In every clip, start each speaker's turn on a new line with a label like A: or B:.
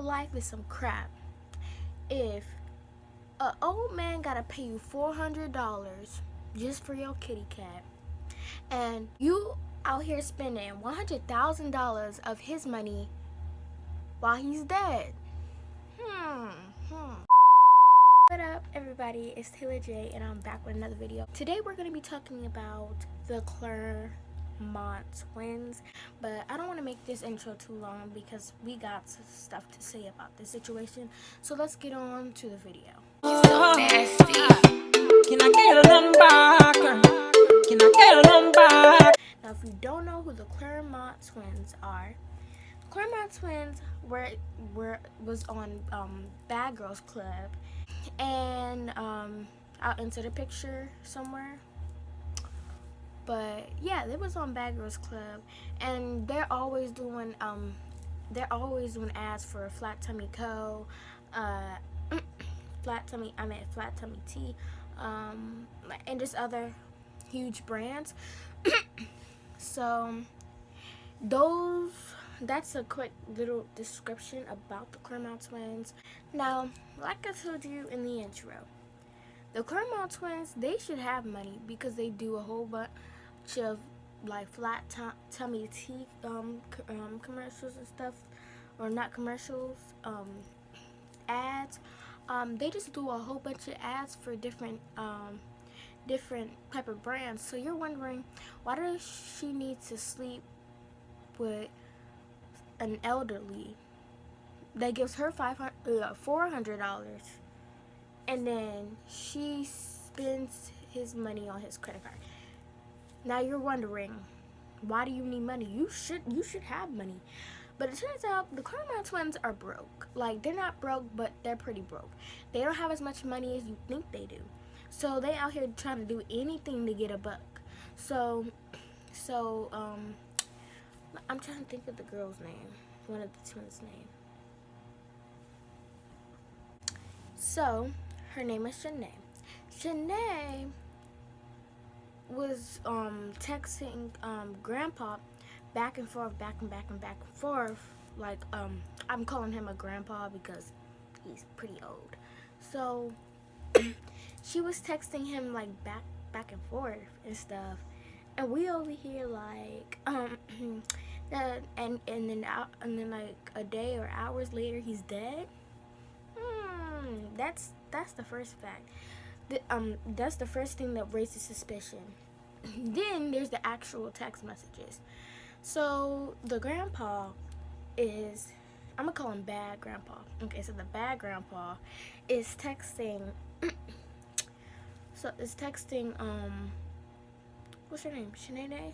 A: life is some crap if an old man gotta pay you $400 just for your kitty cat, and you out here spending $100,000 of his money while he's dead. What up, everybody? It's Itstaylorjae, and I'm back with another video. Today we're going to be talking about the Clermont twins, but I don't want to make this intro too long because we got stuff to say about this situation. So let's get on to the video.
B: You're so nasty. Can I get a number? Can I get a number?
A: Now, if you don't know who the Clermont twins are, Clermont twins was on Bad Girls Club, and I'll insert a picture somewhere. But yeah, they was on Bad Girls Club, and they're always doing ads for Flat Tummy Co, Flat Tummy Tea, and just other huge brands. So that's a quick little description about the Clermont twins. Now, like I told you in the intro, the Clermont twins, they should have money because they do a whole bunch of like Flat Tummy Tea commercials and stuff, or not commercials, ads. They just do a whole bunch of ads for different type of brands. So you're wondering, why does she need to sleep with an elderly that gives her $400, and then she spends his money on his credit card? Now you're wondering, why do you need money? You should have money. But it turns out the Clermont twins are broke. Like, they're not broke, but they're pretty broke. They don't have as much money as you think they do. So they out here trying to do anything to get a buck. So I'm trying to think of the girl's name, one of the twins' name. So her name is Shanae. Shanae was texting Grandpa back and forth, like I'm calling him a grandpa because he's pretty old. So she was texting him like back and forth and stuff, and we over here like and then like a day or hours later he's dead. That's the first fact. That's the first thing that raises suspicion. Then there's the actual text messages. So the grandpa is, I'm gonna call him Bad Grandpa. Okay, so the Bad Grandpa is texting. What's her name? Shanae?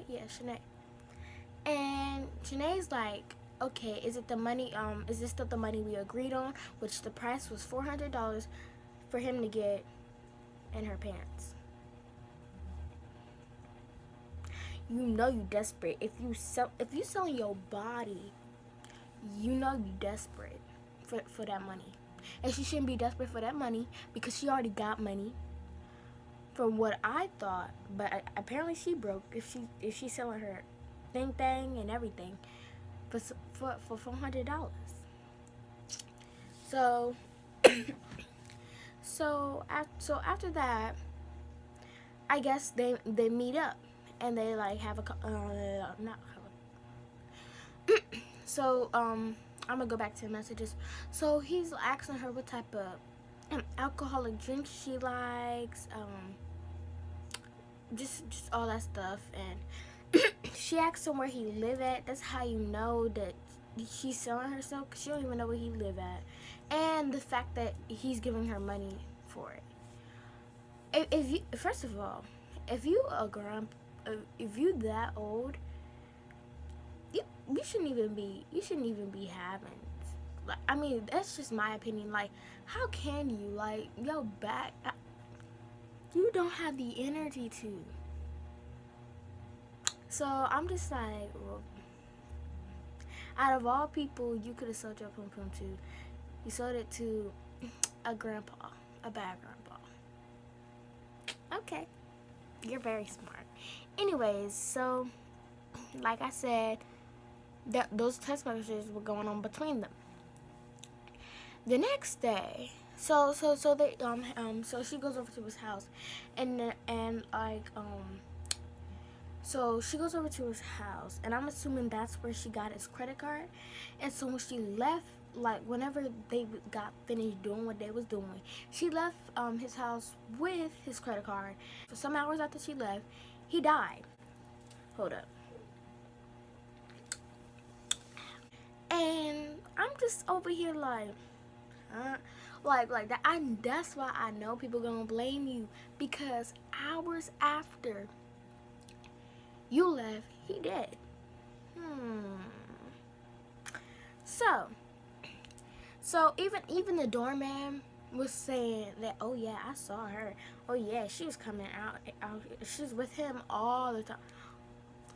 A: Yeah, Shanae. And Shanae's like, okay, is it the money? Is this still the money we agreed on? Which the price was $400 for him to get in her pants. You know you desperate. If you selling your body, you know you desperate for that money. And she shouldn't be desperate for that money because she already got money, from what I thought. But apparently she broke if she's selling her thing and everything for $400. So after that, I guess they meet up and they like have so I'm gonna go back to the messages. So he's asking her what type of alcoholic drinks she likes, just all that stuff, and she asks him where he live at. That's how you know that she's selling herself, because she don't even know where he live at, and the fact that he's giving her money for it. If you, first of all, if you that old, you shouldn't even be having. Like, I mean, that's just my opinion. Like, how can you, like, your back? You don't have the energy to. So I'm just like, well, out of all people you could have sold your pum pum to, you sold it to a grandpa, a bad grandpa. Okay, you're very smart. Anyways, so like I said, that those text messages were going on between them. The next day, so she goes over to his house, and so she goes over to his house, and I'm assuming that's where she got his credit card. And so when she left, like whenever they got finished doing what they was doing, she left his house with his credit card. For some hours after she left, he died. Hold up. And I'm just over here like, like that. That's why I know people gonna blame you, because hours after you left, he dead. So even the doorman was saying that, oh yeah, I saw her. Oh yeah, she was coming out. She was with him all the time.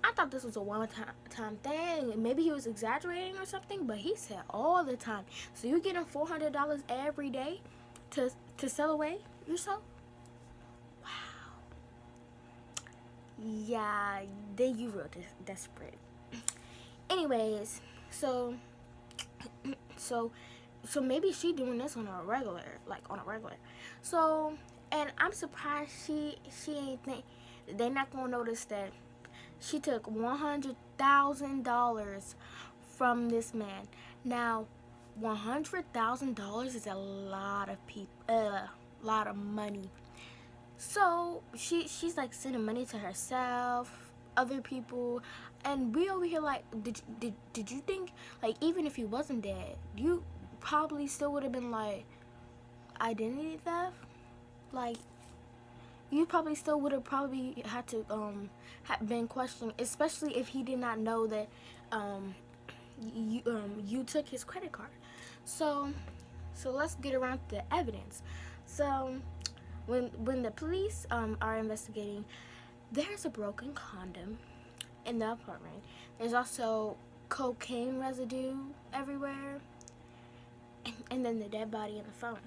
A: I thought this was a one-time thing. Maybe he was exaggerating or something, but he said all the time. So you getting $400 every day to sell away yourself? Wow. Yeah, then you real desperate. Anyways, so maybe she doing this on a regular, So, and I'm surprised she ain't think they not gonna notice that she took $100,000 from this man. Now, $100,000 is a lot of lot of money. So she's like sending money to herself, other people, and we over here like, did you think, like, even if he wasn't dead, you probably still would have been like identity theft? Like, you probably still would have probably had to have been questioned, especially if he did not know that you took his credit card. So let's get around to the evidence. So when the police are investigating, there's a broken condom in the apartment. There's also cocaine residue everywhere, and then the dead body in the phone.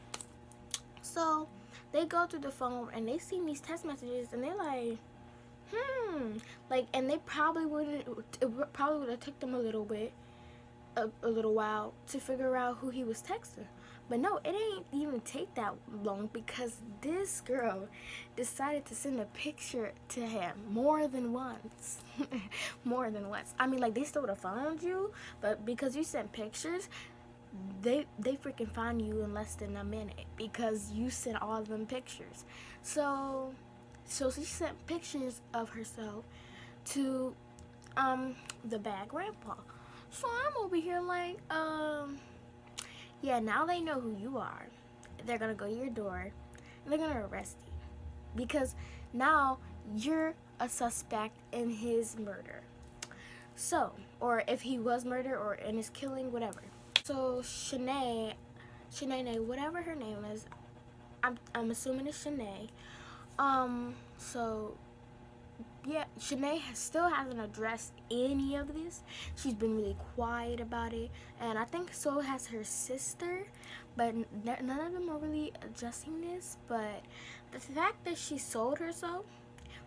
A: So they go through the phone and they see these text messages, and they're like, like, and they probably would have took them a little while to figure out who he was texting. But no, it ain't even take that long, because this girl decided to send a picture to him more than once. More than once. I mean, like, they still would have found you, but because you sent pictures, they freaking find you in less than a minute, because you sent all of them pictures. So she sent pictures of herself to the bad grandpa. So I'm over here like, yeah, now they know who you are. They're gonna go to your door and they're gonna arrest you, because now you're a suspect in his murder. So, or if he was murdered, or in his killing, whatever. So Shanae, whatever her name is, I'm assuming it's Shanae. So yeah, Shanae still hasn't addressed any of this. She's been really quiet about it, and I think so has her sister, but none of them are really addressing this. But the fact that she sold herself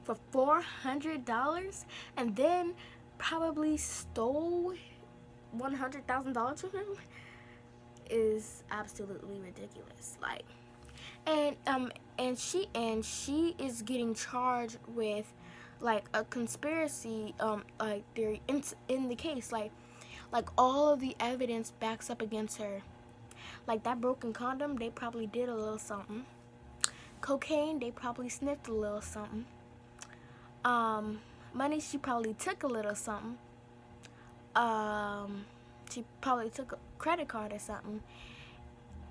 A: for $400 and then probably stole $100,000 from him is absolutely ridiculous. Like, and she is getting charged with like a conspiracy like theory in the case. Like all of the evidence backs up against her. Like that broken condom, they probably did a little something. Cocaine, they probably sniffed a little something. Money, she probably took a little something. She probably took a credit card or something.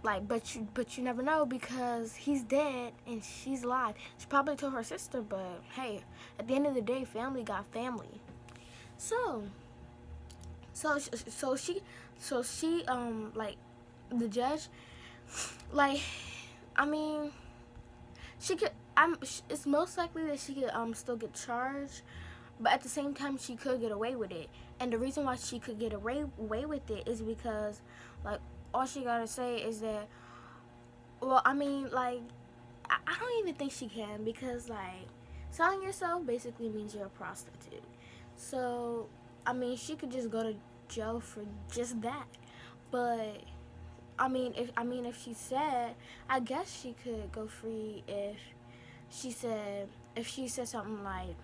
A: Like, but you never know, because he's dead and she's alive. She probably told her sister, but hey, at the end of the day, family got family. So she like, the judge, like, I mean, she could. It's most likely that she could still get charged, but at the same time, she could get away with it. And the reason why she could get away with it is because, like, all she gotta say is that, well, I mean, like, I don't even think she can, because, like, selling yourself basically means you're a prostitute. So, I mean, she could just go to jail for just that. But if she said, I guess she could go free if she said something like,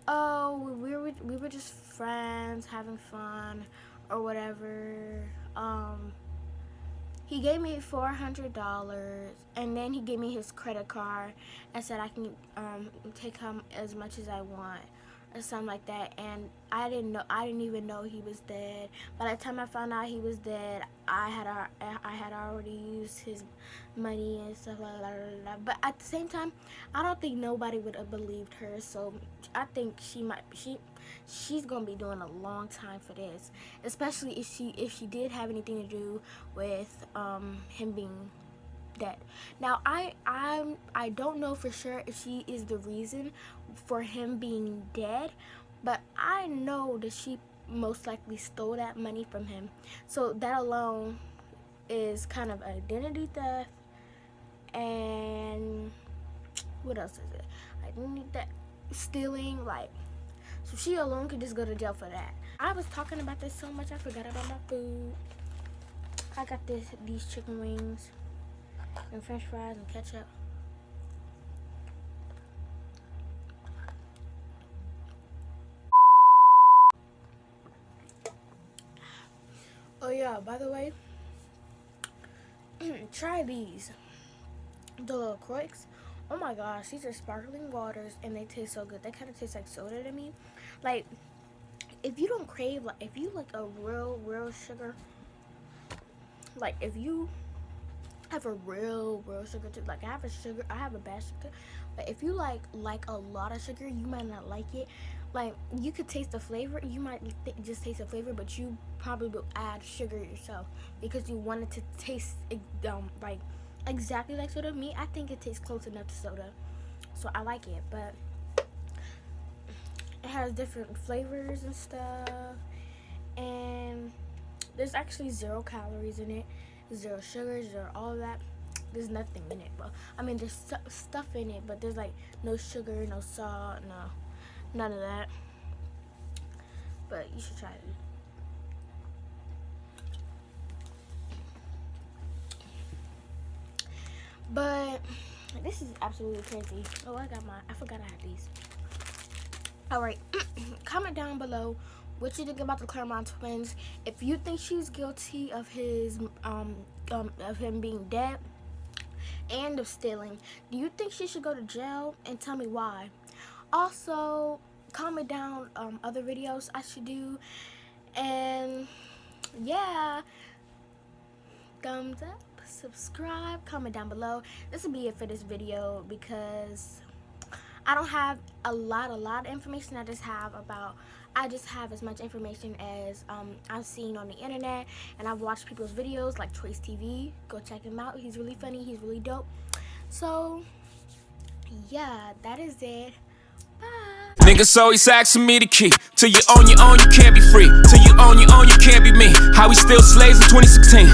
A: oh, we were just friends having fun or whatever. He gave me $400, and then he gave me his credit card and said I can take home as much as I want or something like that. And I didn't even know he was dead. By the time I found out he was dead, I had already used his money and stuff like that. But at the same time, I don't think nobody would have believed her. So I think she's gonna be doing a long time for this, especially if she did have anything to do with him being dead. Now I don't know for sure if she is the reason for him being dead, but I know that she most likely stole that money from him. So that alone is kind of identity theft. And what else is it? Identity theft, stealing, like. So she alone could just go to jail for that. I was talking about this so much I forgot about my food. I got these chicken wings and french fries and ketchup. Oh yeah, by the way, try these. The little Croix. Oh my gosh, these are sparkling waters and they taste so good. They kind of taste like soda to me. Like, if you don't crave, like, if you like a real sugar, like if you have a real sugar too, like I have a bad sugar, but if you like a lot of sugar, you might not like it. Like, you could taste the flavor, you might just taste the flavor, but you probably will add sugar yourself because you want it to taste like exactly like soda. Me, I think it tastes close enough to soda, so I like it. But it has different flavors and stuff, and there's actually 0 calories in it, 0 sugar, 0 all of that. There's nothing in it. Well, I mean, there's stuff in it, but there's like no sugar, no salt, none of that. But you should try it. But this is absolutely crazy. Oh, I forgot I had these. Alright, comment down below what you think about the Clermont twins. If you think she's guilty of his of him being dead and of stealing, do you think she should go to jail? And tell me why. Also, comment down other videos I should do. And yeah, thumbs up, subscribe, comment down below. This will be it for this video because I don't have a lot of information. I just have as much information as I've seen on the internet, and I've watched people's videos like Choice TV. Go check him out. He's really funny. He's really dope. So yeah, that is it. Bye.
C: Niggas always asking me the key. Till you own your own, you can't be free. Till you own your own, you can't be me. How we still slaves in 2016.